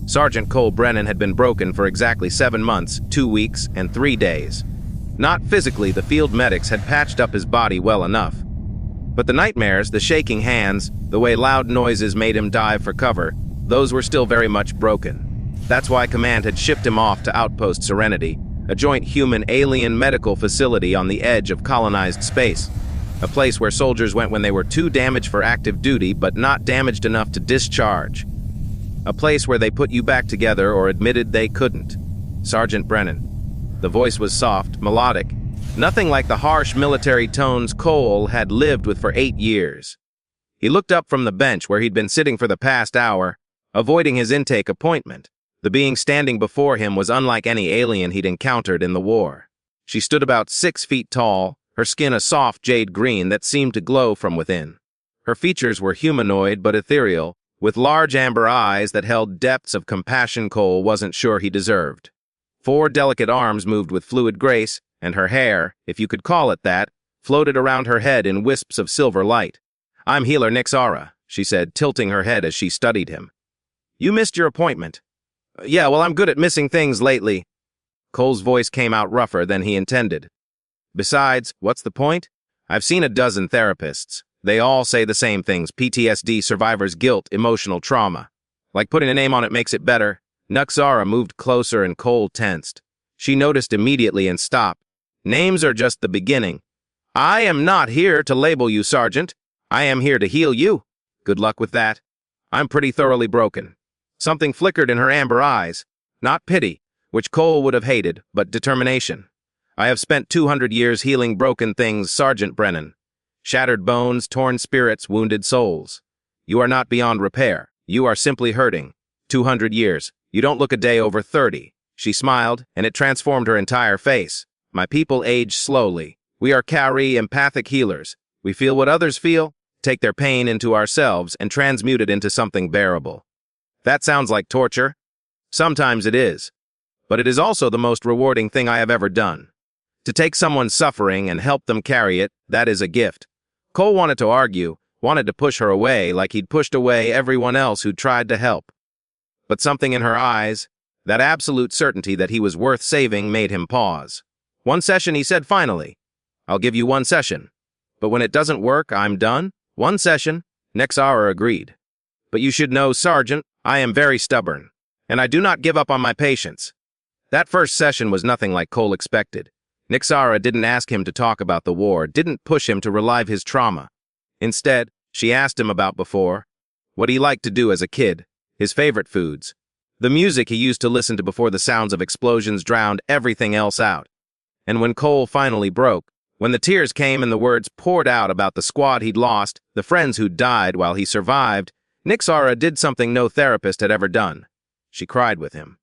Sergeant Cole Brennan had been broken for exactly 7 months, 2 weeks, and 3 days. Not physically, the field medics had patched up his body well enough. But the nightmares, the shaking hands, the way loud noises made him dive for cover, those were still very much broken. That's why Command had shipped him off to Outpost Serenity, a joint human-alien medical facility on the edge of colonized space. A place where soldiers went when they were too damaged for active duty but not damaged enough to discharge. A place where they put you back together or admitted they couldn't. Sergeant Brennan. The voice was soft, melodic, nothing like the harsh military tones Cole had lived with for 8 years. He looked up from the bench where he'd been sitting for the past hour, avoiding his intake appointment. The being standing before him was unlike any alien he'd encountered in the war. She stood about 6 feet tall, her skin a soft jade green that seemed to glow from within. Her features were humanoid but ethereal, with large amber eyes that held depths of compassion Cole wasn't sure he deserved. 4 delicate arms moved with fluid grace, and her hair, if you could call it that, floated around her head in wisps of silver light. "I'm Healer Nixara," she said, tilting her head as she studied him. "You missed your appointment." "Yeah, well, I'm good at missing things lately." Cole's voice came out rougher than he intended. "Besides, what's the point? I've seen a dozen therapists. They all say the same things: PTSD, survivor's guilt, emotional trauma. Like putting a name on it makes it better." Nixara moved closer and Cole tensed. She noticed immediately and stopped. "Names are just the beginning. I am not here to label you, Sergeant. I am here to heal you. Good luck with that. I'm pretty thoroughly broken." Something flickered in her amber eyes. Not pity, which Cole would have hated, but determination. "I have spent 200 years healing broken things, Sergeant Brennan. Shattered bones, torn spirits, wounded souls. You are not beyond repair. You are simply hurting. 200 years. You don't look a day over 30. She smiled, and it transformed her entire face. "My people age slowly. We are empathic healers. We feel what others feel, take their pain into ourselves, and transmute it into something bearable." That sounds like torture. Sometimes it is. But it is also the most rewarding thing I have ever done. To take someone's suffering and help them carry it, that is a gift. Cole wanted to argue, wanted to push her away like he'd pushed away everyone else who tried to help. But something in her eyes, that absolute certainty that he was worth saving, made him pause. "1 session," he said finally. "I'll give you 1 session. But when it doesn't work, I'm done." "1 session," Nixara agreed. "But you should know, Sergeant, I am very stubborn, and I do not give up on my patients." That first session was nothing like Cole expected. Nixara didn't ask him to talk about the war, didn't push him to relive his trauma. Instead, she asked him about before, what he liked to do as a kid, his favorite foods, the music he used to listen to before the sounds of explosions drowned everything else out. And when Cole finally broke, when the tears came and the words poured out about the squad he'd lost, the friends who'd died while he survived, Nixara did something no therapist had ever done. She cried with him.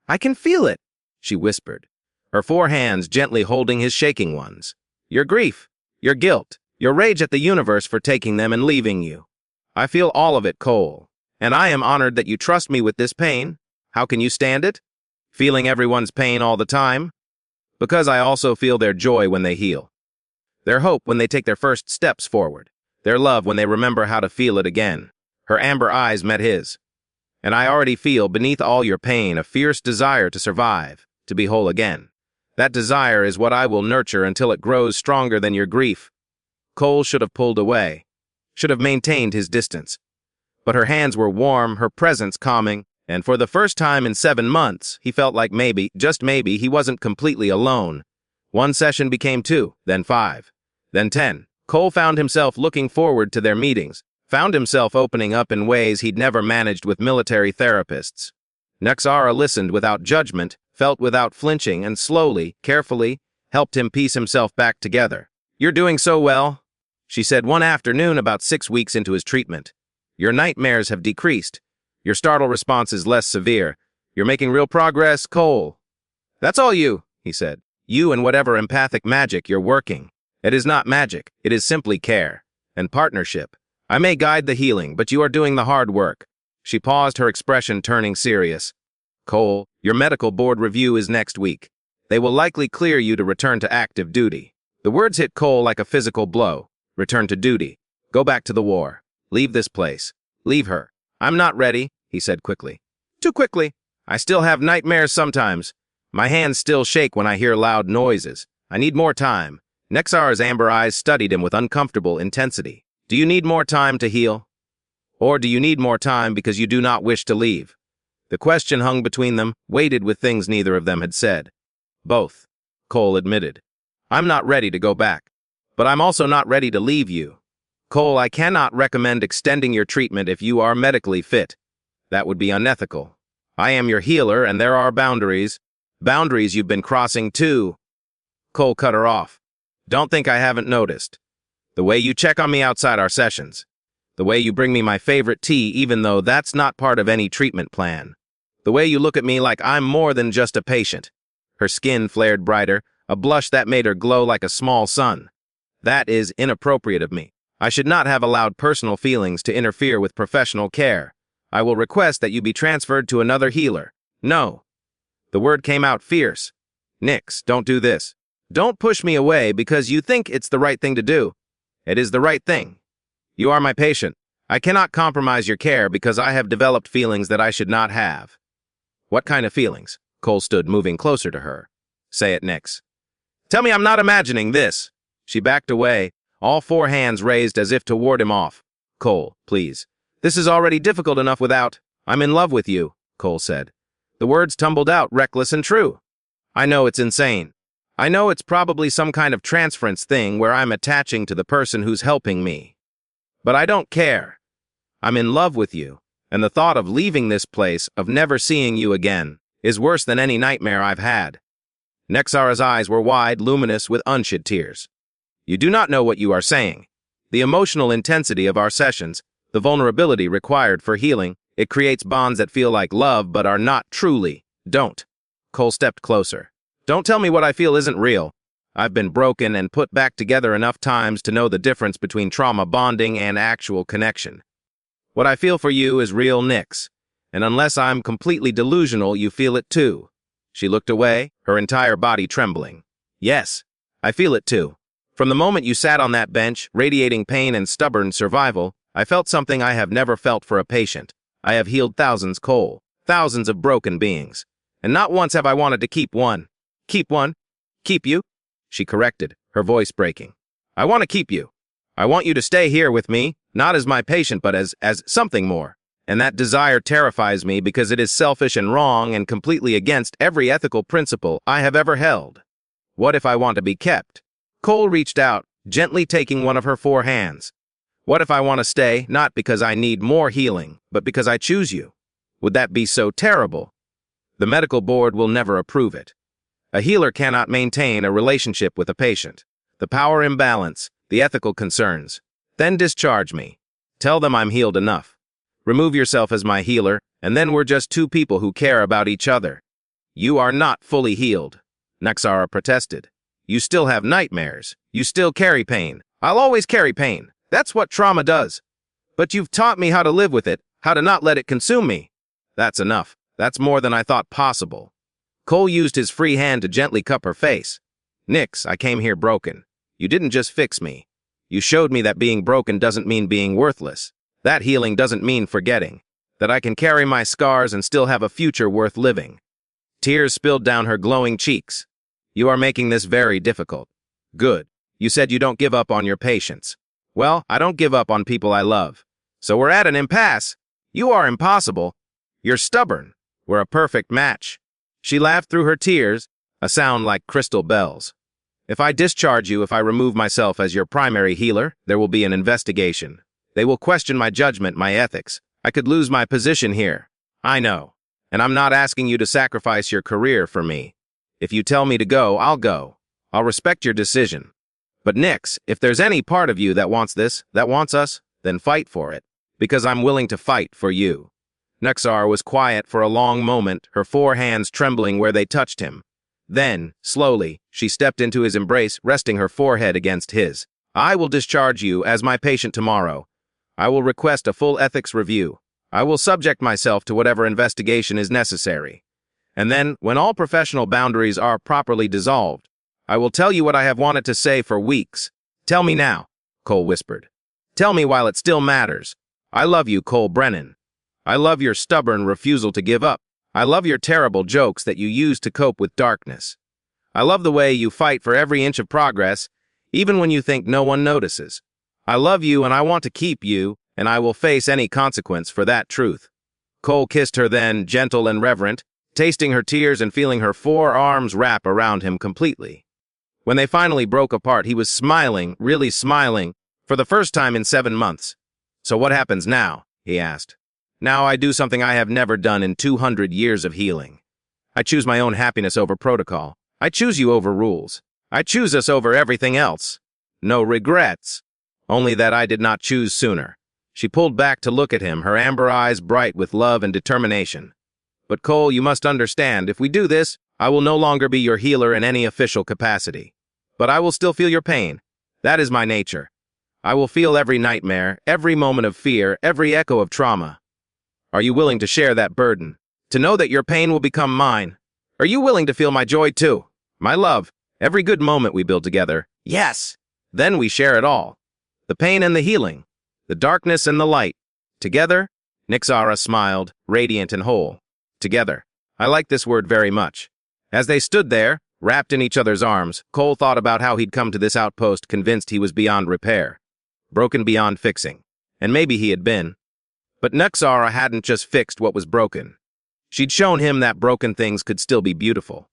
"I can feel it," she whispered, her 4 hands gently holding his shaking ones. "Your grief, your guilt, your rage at the universe for taking them and leaving you. I feel all of it, Cole, and I am honored that you trust me with this pain. How can you stand it? Feeling everyone's pain all the time? Because I also feel their joy when they heal. Their hope when they take their first steps forward. Their love when they remember how to feel it again." Her amber eyes met his. "And I already feel, beneath all your pain, a fierce desire to survive, to be whole again. That desire is what I will nurture until it grows stronger than your grief." Cole should have pulled away, should have maintained his distance. But her hands were warm, her presence calming, and for the first time in 7 months, he felt like maybe, just maybe, he wasn't completely alone. 1 session became 2, then 5, then 10. Cole found himself looking forward to their meetings, found himself opening up in ways he'd never managed with military therapists. Nixara listened without judgment, felt without flinching, and slowly, carefully, helped him piece himself back together. "You're doing so well," she said one afternoon about 6 weeks into his treatment. "Your nightmares have decreased. Your startle response is less severe. You're making real progress, Cole." "That's all you," he said. "You and whatever empathic magic you're working. It is not magic, it is simply care. And partnership. I may guide the healing, but you are doing the hard work." She paused, her expression turning serious. "Cole, your medical board review is next week. They will likely clear you to return to active duty." The words hit Cole like a physical blow. Return to duty. Go back to the war. Leave this place. Leave her. "I'm not ready," he said quickly. Too quickly. I still have nightmares sometimes. My hands still shake when I hear loud noises. I need more time. Nexar's amber eyes studied him with uncomfortable intensity. Do you need more time to heal? Or do you need more time because you do not wish to leave? The question hung between them, weighted with things neither of them had said. Both, Cole admitted. I'm not ready to go back. But I'm also not ready to leave you. Cole, I cannot recommend extending your treatment if you are medically fit. That would be unethical. I am your healer, and there are boundaries. Boundaries you've been crossing too. Cole cut her off. Don't think I haven't noticed. The way you check on me outside our sessions. The way you bring me my favorite tea even though that's not part of any treatment plan. The way you look at me like I'm more than just a patient. Her skin flared brighter, a blush that made her glow like a small sun. That is inappropriate of me. I should not have allowed personal feelings to interfere with professional care. I will request that you be transferred to another healer. No. The word came out fierce. Nix, don't do this. Don't push me away because you think it's the right thing to do. It is the right thing. You are my patient. I cannot compromise your care because I have developed feelings that I should not have. What kind of feelings? Cole stood, moving closer to her. Say it, Nix. Tell me I'm not imagining this. She backed away, all four hands raised as if to ward him off. Cole, please. This is already difficult enough without. I'm in love with you, Cole said. The words tumbled out, reckless and true. I know it's insane. I know it's probably some kind of transference thing where I'm attaching to the person who's helping me. But I don't care. I'm in love with you, and the thought of leaving this place, of never seeing you again, is worse than any nightmare I've had. Nexara's eyes were wide, luminous with unshed tears. You do not know what you are saying. The emotional intensity of our sessions, the vulnerability required for healing, it creates bonds that feel like love but are not truly. Don't. Cole stepped closer. Don't tell me what I feel isn't real. I've been broken and put back together enough times to know the difference between trauma bonding and actual connection. What I feel for you is real, Nix. And unless I'm completely delusional, you feel it too. She looked away, her entire body trembling. Yes, I feel it too. From the moment you sat on that bench, radiating pain and stubborn survival, I felt something I have never felt for a patient. I have healed thousands, Cole, thousands of broken beings. And not once have I wanted to keep one. Keep one? Keep you? She corrected, her voice breaking. I want to keep you. I want you to stay here with me, not as my patient, but as something more. And that desire terrifies me because it is selfish and wrong and completely against every ethical principle I have ever held. What if I want to be kept? Cole reached out, gently taking one of her four hands. What if I want to stay, not because I need more healing, but because I choose you? Would that be so terrible? The medical board will never approve it. A healer cannot maintain a relationship with a patient. The power imbalance, the ethical concerns. Then discharge me. Tell them I'm healed enough. Remove yourself as my healer, and then we're just two people who care about each other. You are not fully healed, Nexara protested. You still have nightmares. You still carry pain. I'll always carry pain. That's what trauma does. But you've taught me how to live with it, how to not let it consume me. That's enough. That's more than I thought possible. Cole used his free hand to gently cup her face. Nix, I came here broken. You didn't just fix me. You showed me that being broken doesn't mean being worthless. That healing doesn't mean forgetting. That I can carry my scars and still have a future worth living. Tears spilled down her glowing cheeks. You are making this very difficult. Good. You said you don't give up on your patients. Well, I don't give up on people I love. So we're at an impasse. You are impossible. You're stubborn. We're a perfect match. She laughed through her tears, a sound like crystal bells. If I discharge you, if I remove myself as your primary healer, there will be an investigation. They will question my judgment, my ethics. I could lose my position here. I know. And I'm not asking you to sacrifice your career for me. If you tell me to go, I'll go. I'll respect your decision. But Nix, if there's any part of you that wants this, that wants us, then fight for it. Because I'm willing to fight for you. Nexar was quiet for a long moment, her four hands trembling where they touched him. Then, slowly, she stepped into his embrace, resting her forehead against his. I will discharge you as my patient tomorrow. I will request a full ethics review. I will subject myself to whatever investigation is necessary. And then, when all professional boundaries are properly dissolved, I will tell you what I have wanted to say for weeks. Tell me now, Cole whispered. Tell me while it still matters. I love you, Cole Brennan. I love your stubborn refusal to give up. I love your terrible jokes that you use to cope with darkness. I love the way you fight for every inch of progress, even when you think no one notices. I love you and I want to keep you, and I will face any consequence for that truth. Cole kissed her then, gentle and reverent, tasting her tears and feeling her 4 arms wrap around him completely. When they finally broke apart, he was smiling, really smiling, for the first time in 7 months. "So what happens now?" he asked. "Now I do something I have never done in 200 years of healing. I choose my own happiness over protocol. I choose you over rules. I choose us over everything else. No regrets. Only that I did not choose sooner." She pulled back to look at him, her amber eyes bright with love and determination. "But Cole, you must understand, if we do this, I will no longer be your healer in any official capacity. But I will still feel your pain. That is my nature. I will feel every nightmare, every moment of fear, every echo of trauma. Are you willing to share that burden? To know that your pain will become mine? Are you willing to feel my joy too? My love, every good moment we build together? Yes! Then we share it all. The pain and the healing. The darkness and the light. Together?" Nyxara smiled, radiant and whole. Together. I like this word very much. As they stood there, wrapped in each other's arms, Cole thought about how he'd come to this outpost convinced he was beyond repair. Broken beyond fixing. And maybe he had been. But Nyxara hadn't just fixed what was broken. She'd shown him that broken things could still be beautiful.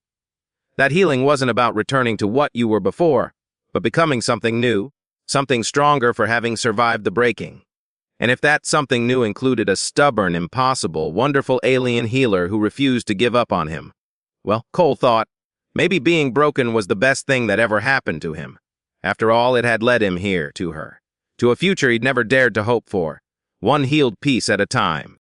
That healing wasn't about returning to what you were before, but becoming something new, something stronger for having survived the breaking. And if that something new included a stubborn, impossible, wonderful alien healer who refused to give up on him, well, Cole thought, maybe being broken was the best thing that ever happened to him. After all, it had led him here, to her. To a future he'd never dared to hope for. One healed piece at a time.